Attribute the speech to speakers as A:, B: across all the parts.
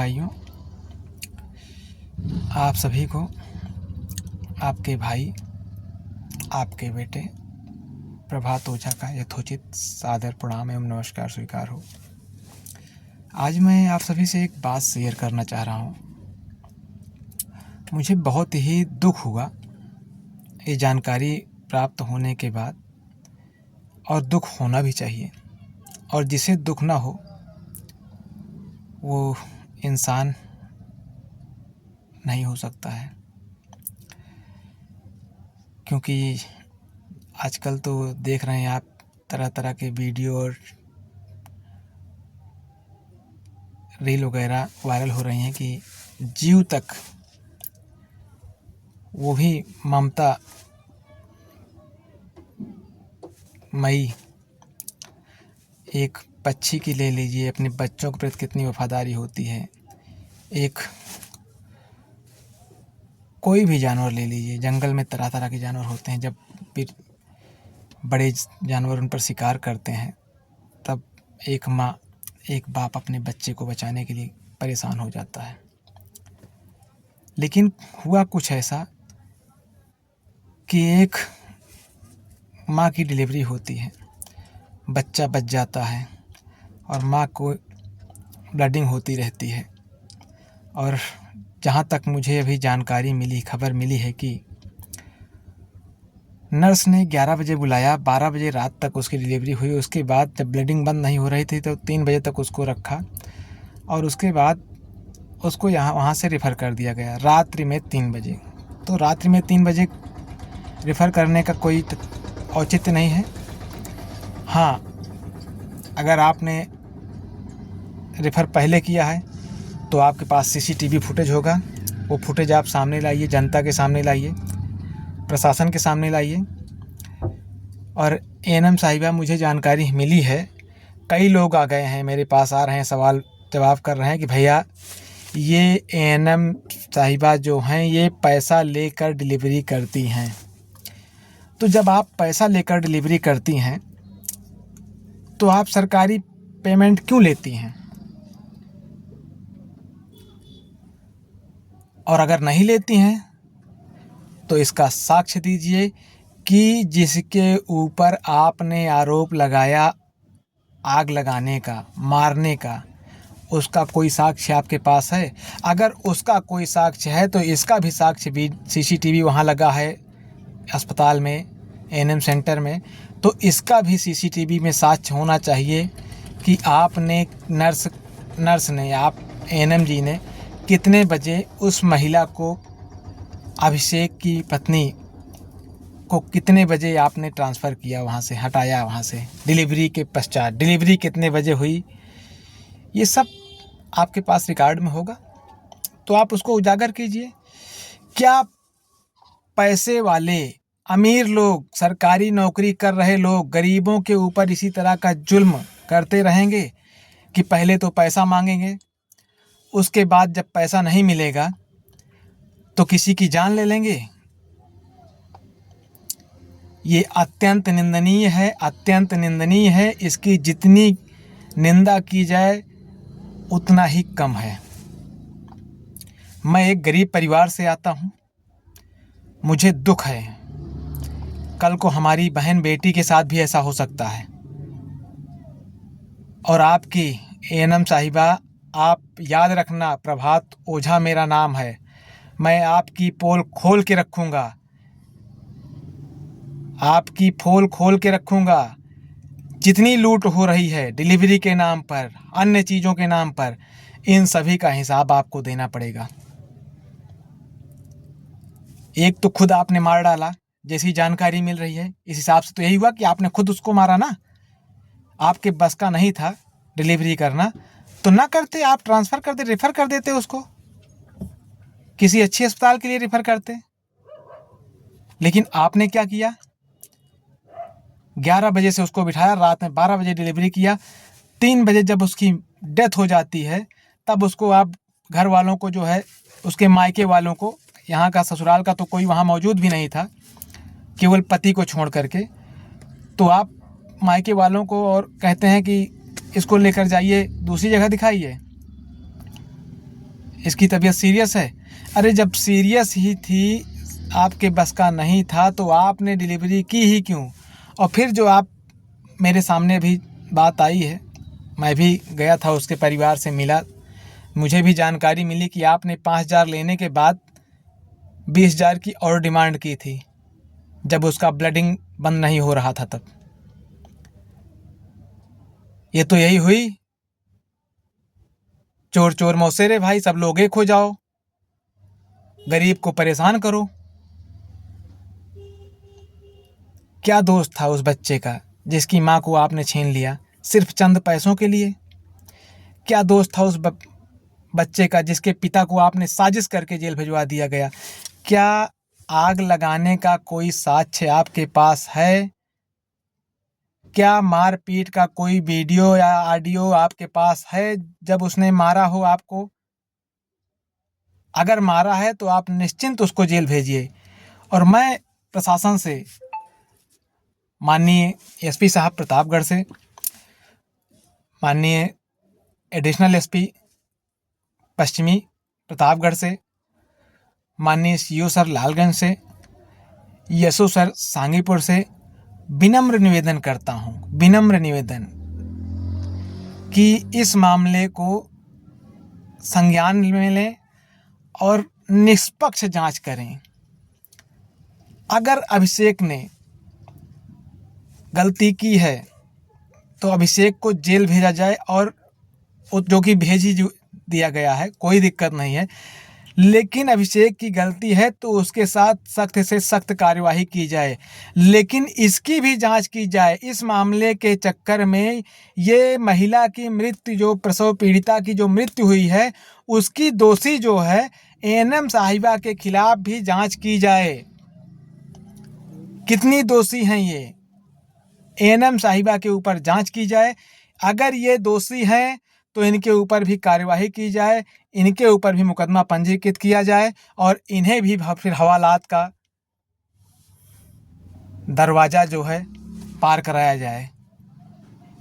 A: भाइयों, आप सभी को आपके भाई, आपके बेटे प्रभात ओझा का यथोचित सादर प्रणाम एवं नमस्कार स्वीकार हो। आज मैं आप सभी से एक बात शेयर करना चाह रहा हूँ। मुझे बहुत ही दुख हुआ ये जानकारी प्राप्त होने के बाद, और दुख होना भी चाहिए। और जिसे दुख ना हो वो इंसान नहीं हो सकता है, क्योंकि आजकल तो देख रहे हैं आप तरह तरह के वीडियो और रील वगैरह वायरल हो रही हैं कि जीव तक, वो भी ममता मई एक पक्षी की ले लीजिए, अपने बच्चों के प्रति कितनी वफादारी होती है। एक कोई भी जानवर ले लीजिए, जंगल में तरह तरह के जानवर होते हैं, जब फिर बड़े जानवर उन पर शिकार करते हैं तब एक माँ, एक बाप अपने बच्चे को बचाने के लिए परेशान हो जाता है। लेकिन हुआ कुछ ऐसा कि एक माँ की डिलीवरी होती है, बच्चा बच जाता है और माँ को ब्लीडिंग होती रहती है। और जहाँ तक मुझे अभी जानकारी मिली, खबर मिली है कि नर्स ने 11 बजे बुलाया, 12 बजे रात तक उसकी डिलीवरी हुई। उसके बाद जब ब्लीडिंग बंद नहीं हो रही थी तो 3 बजे तक उसको रखा और उसके बाद उसको वहाँ से रेफ़र कर दिया गया रात्रि में 3 बजे। तो रात्रि में 3 बजे रेफ़र करने का कोई औचित्य नहीं है। हाँ, अगर आपने रेफ़र पहले किया है तो आपके पास सीसीटीवी फुटेज होगा। वो फुटेज आप सामने लाइए, जनता के सामने लाइए, प्रशासन के सामने लाइए। और एएनएम साहिबा, मुझे जानकारी मिली है, कई लोग आ गए हैं मेरे पास, आ रहे हैं, सवाल जवाब कर रहे हैं कि भैया ये एएनएम साहिबा जो हैं ये पैसा लेकर डिलीवरी करती हैं। तो जब आप पैसा लेकर डिलीवरी करती हैं तो आप सरकारी पेमेंट क्यों लेती हैं? और अगर नहीं लेती हैं तो इसका साक्ष्य दीजिए कि जिसके ऊपर आपने आरोप लगाया आग लगाने का, मारने का, उसका कोई साक्ष्य आपके पास है? अगर उसका कोई साक्ष्य है तो इसका भी साक्ष्य भी, सीसीटीवी वहाँ लगा है अस्पताल में, एएनएम सेंटर में, तो इसका भी सीसीटीवी में साक्ष्य होना चाहिए कि आपने नर्स ने, आप एएनएम जी ने कितने बजे उस महिला को, अभिषेक की पत्नी को कितने बजे आपने ट्रांसफ़र किया, वहाँ से हटाया, वहाँ से डिलीवरी के पश्चात, डिलीवरी कितने बजे हुई, ये सब आपके पास रिकॉर्ड में होगा। तो आप उसको उजागर कीजिए। क्या पैसे वाले अमीर लोग, सरकारी नौकरी कर रहे लोग गरीबों के ऊपर इसी तरह का जुल्म करते रहेंगे कि पहले तो पैसा मांगेंगे, उसके बाद जब पैसा नहीं मिलेगा तो किसी की जान ले लेंगे? ये अत्यंत निंदनीय है, अत्यंत निंदनीय है। इसकी जितनी निंदा की जाए उतना ही कम है। मैं एक गरीब परिवार से आता हूँ, मुझे दुख है, कल को हमारी बहन बेटी के साथ भी ऐसा हो सकता है। और आपकी एएनएम साहिबा, आप याद रखना, प्रभात ओझा मेरा नाम है, मैं आपकी पोल खोल के रखूँगा, आपकी पोल खोल के रखूँगा। जितनी लूट हो रही है डिलीवरी के नाम पर, अन्य चीज़ों के नाम पर, इन सभी का हिसाब आपको देना पड़ेगा। एक तो खुद आपने मार डाला, जैसी जानकारी मिल रही है इस हिसाब से तो यही हुआ कि आपने खुद उसको मारा ना। आपके बस का नहीं था डिलीवरी करना तो ना करते, आप ट्रांसफ़र कर दे, रेफ़र कर देते, उसको किसी अच्छे अस्पताल के लिए रेफ़र करते। लेकिन आपने क्या किया, 11 बजे से उसको बिठाया, रात में 12 बजे डिलीवरी किया, 3 बजे जब उसकी डेथ हो जाती है तब उसको आप घर वालों को, जो है उसके मायके वालों को, यहाँ का ससुराल का तो कोई वहाँ मौजूद भी नहीं था केवल पति को छोड़ करके, तो आप मायके वालों को और कहते हैं कि इसको लेकर जाइए, दूसरी जगह दिखाइए। इसकी तबीयत सीरियस है। अरे जब सीरियस ही थी, आपके बस का नहीं था, तो आपने डिलीवरी की ही क्यों? और फिर जो आप मेरे सामने भी बात आई है, मैं भी गया था उसके परिवार से मिला, मुझे भी जानकारी मिली कि आपने 5,000 लेने के बाद 20,000 की और डिमांड की थी, जब उसका ब्लडिंग बंद नहीं हो रहा था तब। ये तो यही हुई, चोर चोर मौसेरे भाई, सब लोग एक हो जाओ, गरीब को परेशान करो। क्या दोस्त था उस बच्चे का जिसकी माँ को आपने छीन लिया सिर्फ चंद पैसों के लिए? क्या दोस्त था उस बच्चे का जिसके पिता को आपने साजिश करके जेल भिजवा दिया गया? क्या आग लगाने का कोई साक्ष्य आपके पास है? क्या मारपीट का कोई वीडियो या ऑडियो आपके पास है जब उसने मारा हो आपको? अगर मारा है तो आप निश्चिंत उसको जेल भेजिए। और मैं प्रशासन से, माननीय एसपी साहब प्रतापगढ़ से, माननीय एडिशनल एसपी पश्चिमी प्रतापगढ़ से, माननीय सीओ सर लालगंज से, यसो सर सांगीपुर से विनम्र निवेदन करता हूँ, विनम्र निवेदन कि इस मामले को संज्ञान में लें और निष्पक्ष जांच करें। अगर अभिषेक ने गलती की है तो अभिषेक को जेल भेजा जाए, और जो कि भेज ही दिया गया है, कोई दिक्कत नहीं है। लेकिन अभिषेक की गलती है तो उसके साथ सख्त से सख्त कार्यवाही की जाए, लेकिन इसकी भी जांच की जाए। इस मामले के चक्कर में ये महिला की मृत्यु, जो प्रसव पीड़िता की जो मृत्यु हुई है, उसकी दोषी जो है एएनएम साहिबा के खिलाफ भी जांच की जाए। कितनी दोषी हैं ये, एएनएम साहिबा के ऊपर जांच की जाए। अगर ये दोषी हैं तो इनके ऊपर भी कार्यवाही की जाए, इनके ऊपर भी मुकदमा पंजीकृत किया जाए और इन्हें भी फिर हवालात का दरवाज़ा जो है पार कराया जाए,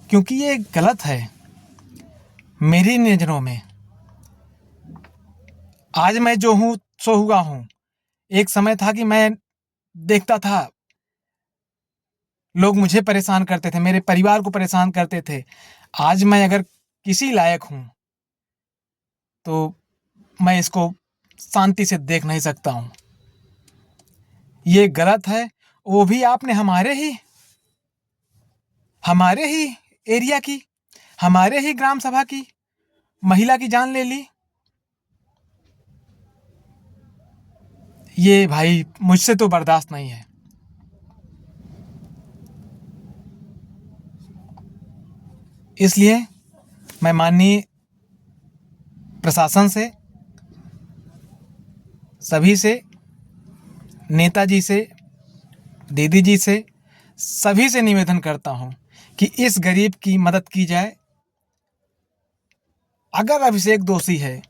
A: क्योंकि ये गलत है मेरी नज़रों में। आज मैं जो हूँ सो हुआ हूँ। एक समय था कि मैं देखता था लोग मुझे परेशान करते थे, मेरे परिवार को परेशान करते थे। आज मैं अगर किसी लायक हूँ तो मैं इसको शांति से देख नहीं सकता हूँ। ये गलत है, वो भी आपने हमारे ही एरिया की, हमारे ही ग्राम सभा की महिला की जान ले ली। ये भाई मुझसे तो बर्दाश्त नहीं है। इसलिए मैं माननीय प्रशासन से, सभी से, नेताजी से, दीदी जी से, सभी से निवेदन करता हूँ कि इस गरीब की मदद की जाए। अगर अभिषेक दोषी है,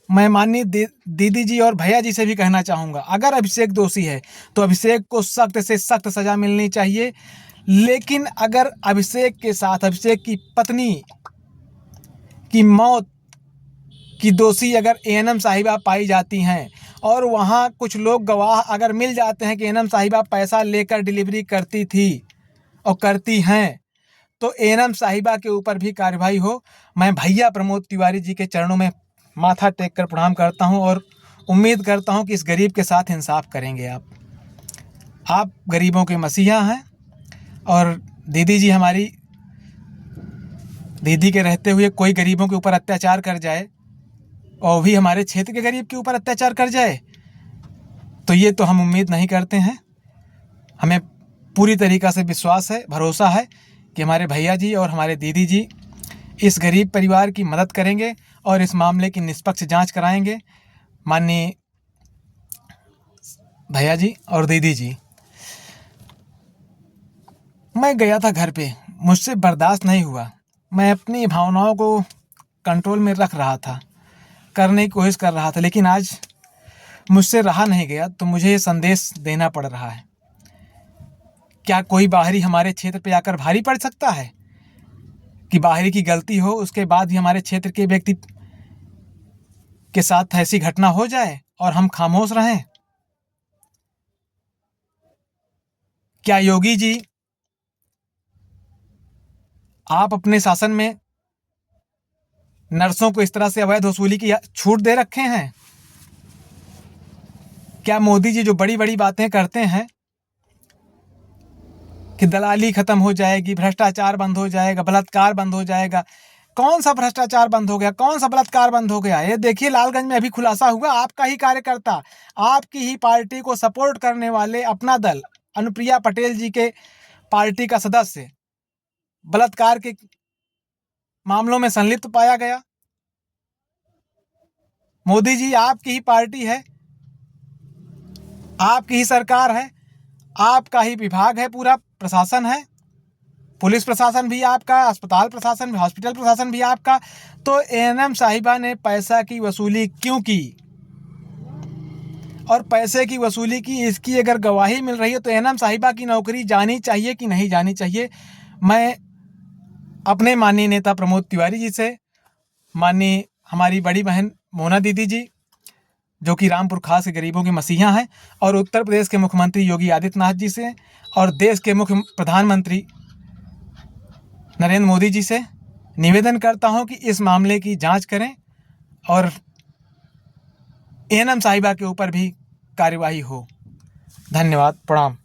A: मैं माननीय दीदी जी और भैया जी से भी कहना चाहूँगा, अगर अभिषेक दोषी है तो अभिषेक को सख्त से सख्त सज़ा मिलनी चाहिए। लेकिन अगर अभिषेक के साथ अभिषेक की पत्नी की मौत की दोषी अगर एएनएम साहिबा पाई जाती हैं और वहाँ कुछ लोग गवाह अगर मिल जाते हैं कि एएनएम साहिबा पैसा लेकर डिलीवरी करती थी और करती हैं, तो एएनएम साहिबा के ऊपर भी कार्रवाई हो। मैं भैया प्रमोद तिवारी जी के चरणों में माथा टेक कर प्रणाम करता हूं और उम्मीद करता हूं कि इस गरीब के साथ इंसाफ करेंगे। आप गरीबों के मसीहा हैं। और दीदी जी, हमारी दीदी के रहते हुए कोई गरीबों के ऊपर अत्याचार कर जाए, और भी हमारे क्षेत्र के गरीब के ऊपर अत्याचार कर जाए, तो ये तो हम उम्मीद नहीं करते हैं। हमें पूरी तरीक़ा से विश्वास है, भरोसा है कि हमारे भैया जी और हमारे दीदी जी इस गरीब परिवार की मदद करेंगे और इस मामले की निष्पक्ष जांच कराएंगे। माननीय भैया जी और दीदी जी, मैं गया था घर पे, मुझसे बर्दाश्त नहीं हुआ। मैं अपनी भावनाओं को कंट्रोल में रख रहा था, करने की कोशिश कर रहा था, लेकिन आज मुझसे रहा नहीं गया, तो मुझे ये संदेश देना पड़ रहा है। क्या कोई बाहरी हमारे क्षेत्र पे आकर भारी पड़ सकता है कि बाहरी की गलती हो उसके बाद भी हमारे क्षेत्र के व्यक्ति के साथ ऐसी घटना हो जाए और हम खामोश रहें? क्या योगी जी आप अपने शासन में नर्सों को इस तरह से अवैध वसूली की छूट दे रखे हैं? क्या मोदी जी जो बड़ी बड़ी बातें करते हैं कि दलाली खत्म हो जाएगी, भ्रष्टाचार बंद हो जाएगा, बलात्कार बंद हो जाएगा, कौन सा भ्रष्टाचार बंद हो गया, कौन सा बलात्कार बंद हो गया? ये देखिए लालगंज में अभी खुलासा हुआ, आपका ही कार्यकर्ता, आपकी ही पार्टी को सपोर्ट करने वाले अपना दल अनुप्रिया पटेल जी के पार्टी का सदस्य बलात्कार के मामलों में संलिप्त पाया गया। मोदी जी आपकी ही पार्टी है, आपकी ही सरकार है, आपका ही विभाग है, पूरा प्रशासन है, पुलिस प्रशासन भी आपका, अस्पताल प्रशासन भी, हॉस्पिटल प्रशासन भी आपका। तो एएनएम साहिबा ने पैसा की वसूली क्यों की और पैसे की वसूली की, इसकी अगर गवाही मिल रही है तो एएनएम साहिबा की नौकरी जानी चाहिए कि नहीं जानी चाहिए? मैं अपने माननीय नेता प्रमोद तिवारी जी से, माननीय हमारी बड़ी बहन मोना दीदी जी जो कि रामपुर खास के गरीबों के मसीहा हैं, और उत्तर प्रदेश के मुख्यमंत्री योगी आदित्यनाथ जी से, और देश के मुख्य प्रधानमंत्री नरेंद्र मोदी जी से निवेदन करता हूं कि इस मामले की जांच करें और एएनएम साहिबा के ऊपर भी कार्यवाही हो। धन्यवाद, प्रणाम।